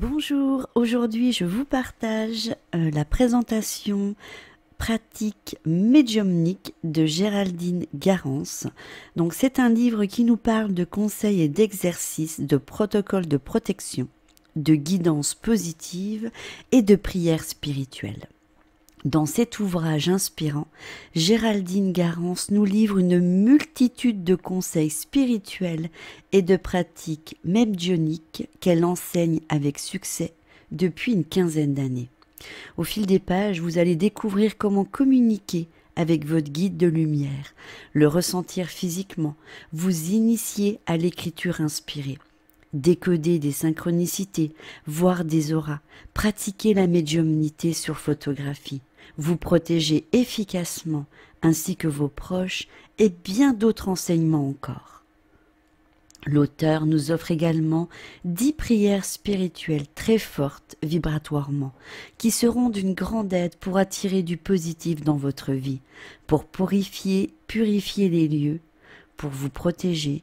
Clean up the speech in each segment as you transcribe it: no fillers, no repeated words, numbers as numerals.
Bonjour, aujourd'hui je vous partage la présentation pratique médiumnique de Géraldine Garance. Donc c'est un livre qui nous parle de conseils et d'exercices, de protocoles de protection, de guidance positive et de prières spirituelles. Dans cet ouvrage inspirant, Géraldine Garance nous livre une multitude de conseils spirituels et de pratiques médiumniques qu'elle enseigne avec succès depuis une quinzaine d'années. Au fil des pages, vous allez découvrir comment communiquer avec votre guide de lumière, le ressentir physiquement, vous initier à l'écriture inspirée, décoder des synchronicités, voir des auras, pratiquer la médiumnité sur photographie, vous protéger efficacement ainsi que vos proches et bien d'autres enseignements encore. L'auteur nous offre également 10 prières spirituelles très fortes vibratoirement qui seront d'une grande aide pour attirer du positif dans votre vie, pour purifier les lieux, pour vous protéger,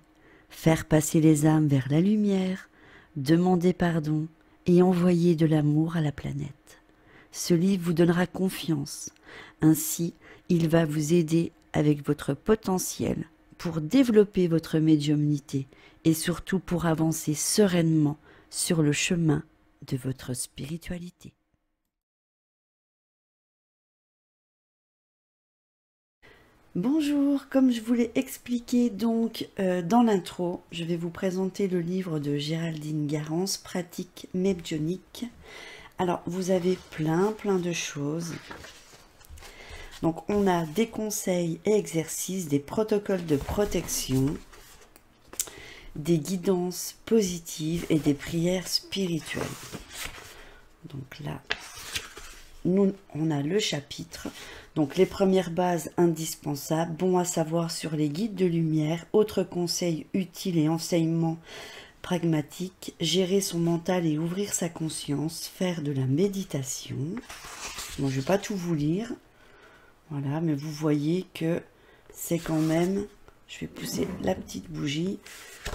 faire passer les âmes vers la lumière, demander pardon et envoyer de l'amour à la planète. Ce livre vous donnera confiance. Ainsi, il va vous aider avec votre potentiel pour développer votre médiumnité et surtout pour avancer sereinement sur le chemin de votre spiritualité. Bonjour, comme je vous l'ai expliqué donc dans l'intro, je vais vous présenter le livre de Géraldine Garance, Pratique médiumnique. Alors, vous avez plein de choses. Donc, on a des conseils et exercices, des protocoles de protection, des guidances positives et des prières spirituelles. Donc là, nous, on a le chapitre. Donc, les premières bases indispensables, bon à savoir sur les guides de lumière, autres conseils utiles et enseignements pragmatique, gérer son mental et ouvrir sa conscience, faire de la méditation. Bon, je ne vais pas tout vous lire, voilà, mais vous voyez que c'est quand même, je vais pousser la petite bougie,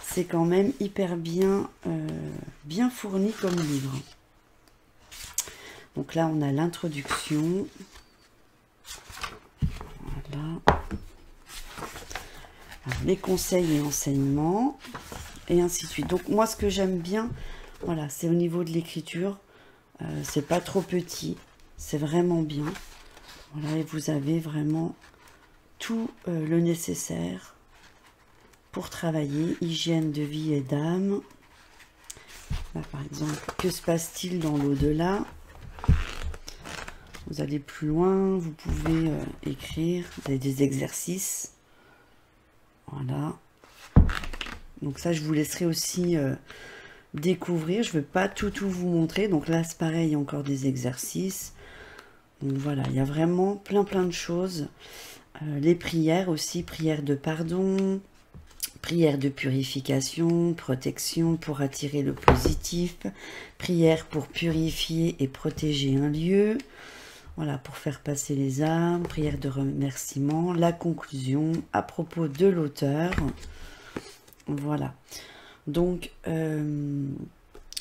c'est quand même hyper bien, bien fourni comme livre. Donc là, on a l'introduction. Voilà. Alors, les conseils et enseignements. Et ainsi de suite. Donc moi ce que j'aime bien, voilà, c'est au niveau de l'écriture, c'est pas trop petit, c'est vraiment bien. Voilà, et vous avez vraiment tout le nécessaire pour travailler, hygiène de vie et d'âme. Là par exemple, que se passe-t-il dans l'au-delà? Vous allez plus loin, vous pouvez écrire, vous avez des exercices. Voilà. Donc ça, je vous laisserai aussi découvrir. Je ne vais pas tout vous montrer. Donc là, c'est pareil, il y a encore des exercices. Donc voilà, il y a vraiment plein de choses. Les prières aussi, prières de pardon, prières de purification, protection pour attirer le positif, prières pour purifier et protéger un lieu. Voilà, pour faire passer les âmes, prières de remerciement, la conclusion à propos de l'auteur. Voilà, donc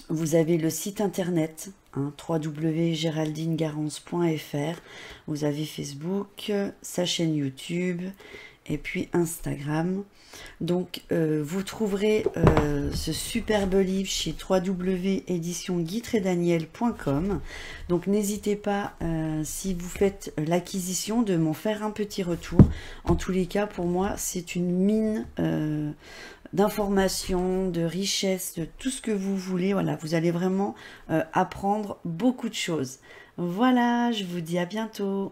vous avez le site internet, hein, www.geraldinegarance.fr, vous avez Facebook, sa chaîne YouTube et puis Instagram. Donc vous trouverez ce superbe livre chez www.éditionguitredaniel.com. Donc n'hésitez pas, si vous faites l'acquisition, de m'en faire un petit retour. En tous les cas, pour moi, c'est une mine d'informations, de richesses, de tout ce que vous voulez. Voilà, vous allez vraiment apprendre beaucoup de choses. Voilà, je vous dis à bientôt.